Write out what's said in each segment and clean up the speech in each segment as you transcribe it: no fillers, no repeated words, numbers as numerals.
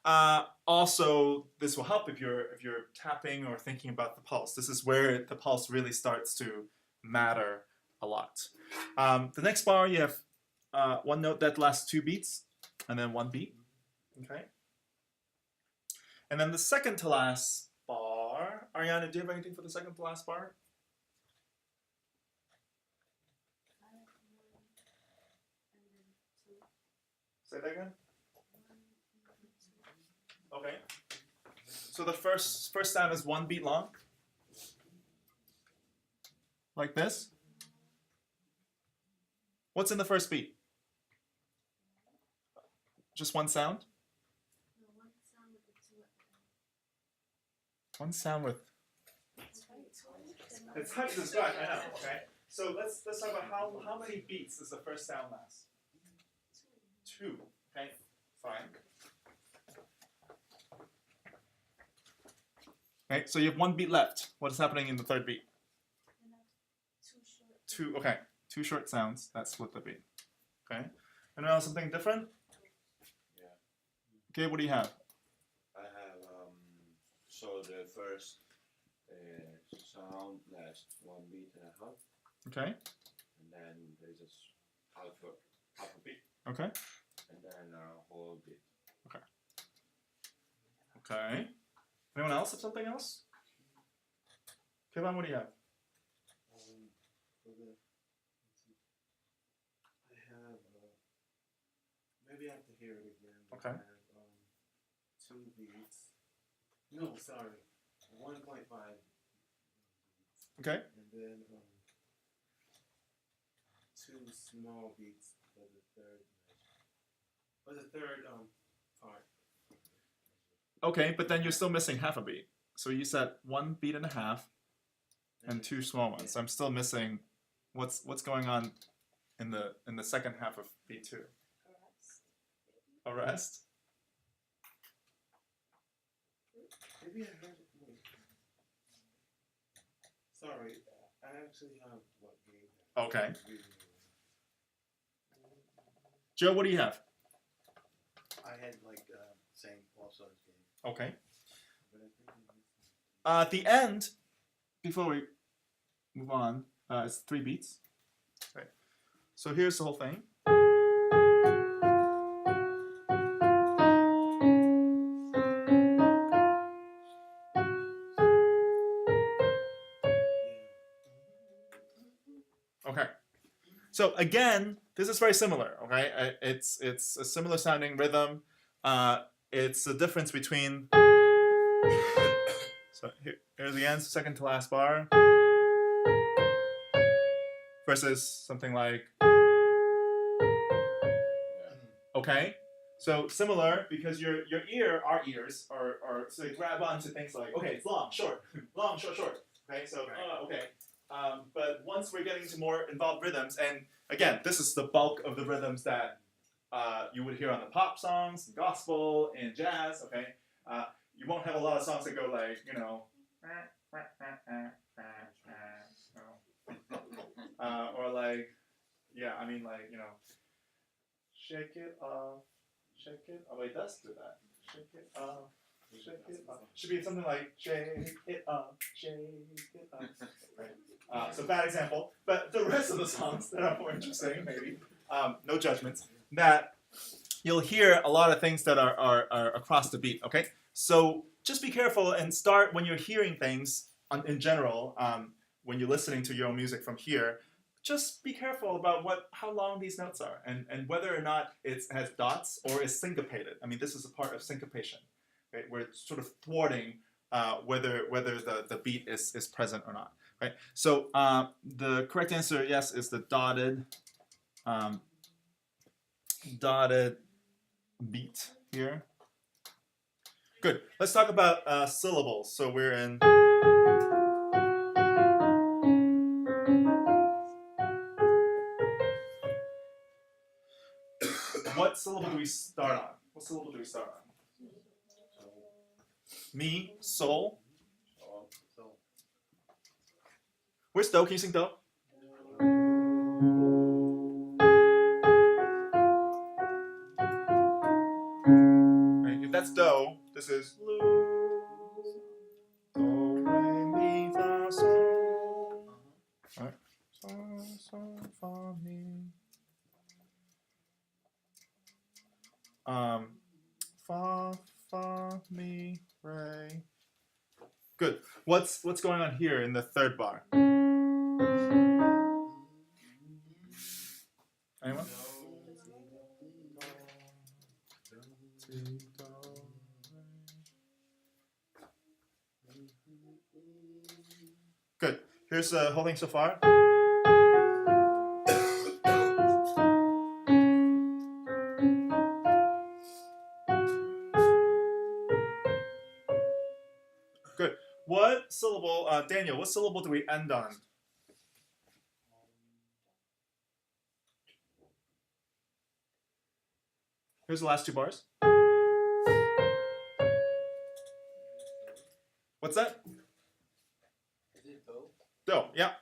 Also, this will help if you're tapping or thinking about the pulse. This is where the pulse really starts to matter a lot. The next bar, you have one note that lasts 2 beats, and then 1 beat. Okay. And then the second to last bar, Ariana, do you have anything for the second to last bar? Say that again. Okay. So the first sound is 1 beat long, like this. What's in the first beat? Just one sound? One sound with. It's hard to describe, I know. Okay. So let's talk about how many beats does the first sound last? 2. Okay. Fine. Okay. So you have 1 beat left. What is happening in the third beat? 2. Okay. 2 short sounds. That split the beat. Okay. Anyone else something different? Yeah. Okay. What do you have? I have so the first sound lasts 1 beat and a half. Okay. And then there's just half a beat. Okay. And then a whole beat. Okay. Okay. Anyone else have something else? Kevin, what do you have? For the, I have, maybe I have to hear it again. Okay. I have 2 beats. No, sorry, 1.5 beats. Okay. And then 2 small beats for the third measure. For the third part. Okay, but then you're still missing half a beat. So you said 1 beat and a half and 2 small ones. So I'm still missing what's going on in the second half of beat 2. A rest. Maybe I heard it. Wait. Sorry, I actually have what gave that. Okay. Joe, what do you have? I had like same also as game. Okay. But I think I At the end, before we move on, it's 3 beats. Okay. So here's the whole thing. Okay. So again, this is very similar. Okay, it's a similar sounding rhythm. It's the difference between. So here's the end, second to last bar, versus something like. Okay, so similar because our ears are so they grab onto things like okay, it's long, short, short. Okay, so okay. But once we're getting into more involved rhythms, and again, this is the bulk of the rhythms that you would hear on the pop songs, gospel, and jazz. Okay, you won't have a lot of songs that go like or like I mean like shake it off, shake it. Oh wait, does do that. Shake it off. Shake it off. Should be something like shake it off, shake it off. Right. So bad example, but the rest of the songs that are more interesting, maybe, no judgments, that you'll hear a lot of things that are across the beat, okay? So just be careful and start when you're hearing things in general, when you're listening to your own music from here, just be careful about how long these notes are and whether or not it has dots or is syncopated. I mean, this is a part of syncopation, right? Where it's sort of thwarting whether the beat is present or not. Right. So the correct answer, yes, is the dotted beat here. Good. Let's talk about syllables. So we're in. What syllable do we start on? What syllable do we start on? Me, sol. Where's do? Can you sing do? Right. If that's do. This is lose. Do, re, mi, fa, sol. Alright. Sol, sol, fa, mi. Fa, fa, mi, re. Good. What's going on here in the third bar? Anyone? Good. Here's the whole thing so far. Good. What syllable, Daniel, what syllable do we end on? Here's the last two bars. What's that? Is it do? Do, yeah.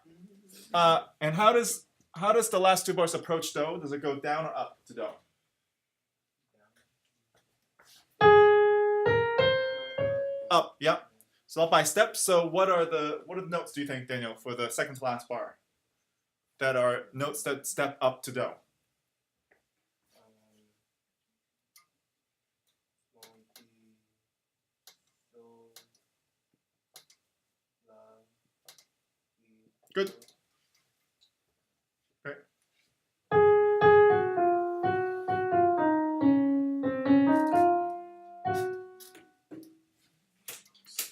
And how does the last two bars approach do? Does it go down or up to do? Up, yeah. So up by steps. So what are the notes do you think, Daniel, for the second to last bar? That are notes that step up to do. Good. Okay.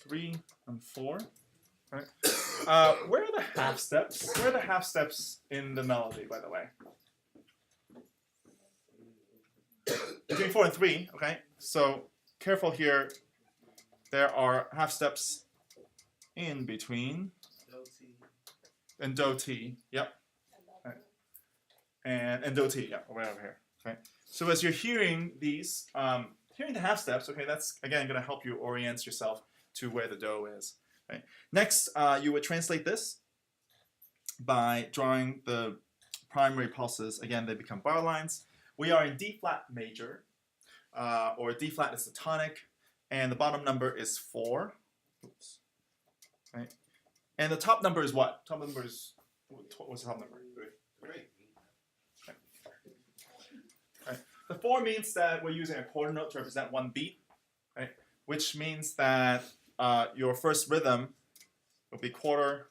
3 and 4. Okay. Where are the half steps? Where are the half steps in the melody, by the way? Between 4 and 3, okay? So careful here. There are half steps in between. And do ti, yep. Right. And do ti, yeah, right over here. Okay. So as you're hearing these, hearing the half steps, okay, that's again going to help you orient yourself to where the do is. Right. Next, you would translate this by drawing the primary pulses. Again, they become bar lines. We are in D flat major, or D flat is the tonic, and the bottom number is 4. Oops. Right. And the top number is what? Top number is, what's the top number? 3. Okay. Right. The 4 means that we're using a quarter note to represent one beat, right? Which means that your first rhythm will be quarter,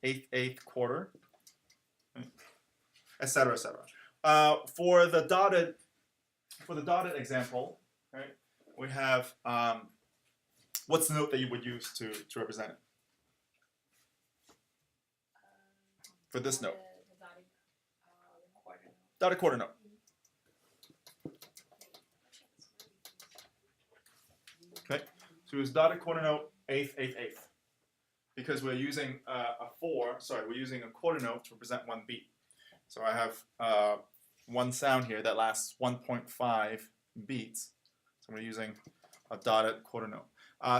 eighth, eighth, quarter, right? Etc. etc. For the dotted example, right? We have what's the note that you would use to represent it? For this note. Dotted quarter note. Okay, so it's dotted quarter note, eighth, eighth, eighth. Because we're using we're using a quarter note to represent one beat. So I have one sound here that lasts 1.5 beats. So we're using a dotted quarter note.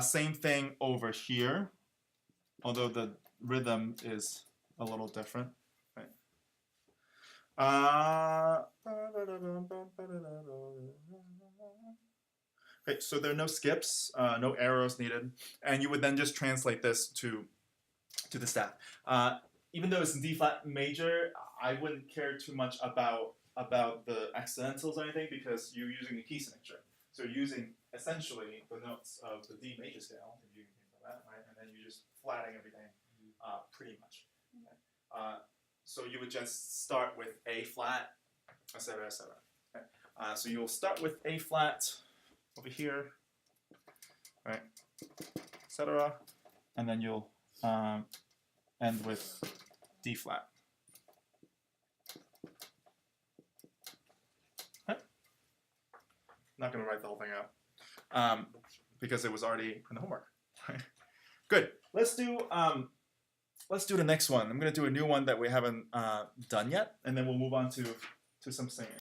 Same thing over here, although the rhythm is a little different, right? Okay, so there are no skips, no arrows needed, and you would then just translate this to the staff. Even though it's in D flat major, I wouldn't care too much about the accidentals or anything because you're using a key signature. So you're using essentially the notes of the D major scale, if you can think of that, right? And then you're just flatting everything pretty much. Okay? So you would just start with A flat, etc., etc. Okay? So you'll start with A flat over here, right, etc., and then you'll end with D flat. Okay? Not going to write the whole thing out because it was already in the homework. Good. Let's do the next one. I'm going to do a new one that we haven't done yet, and then we'll move on to some singing.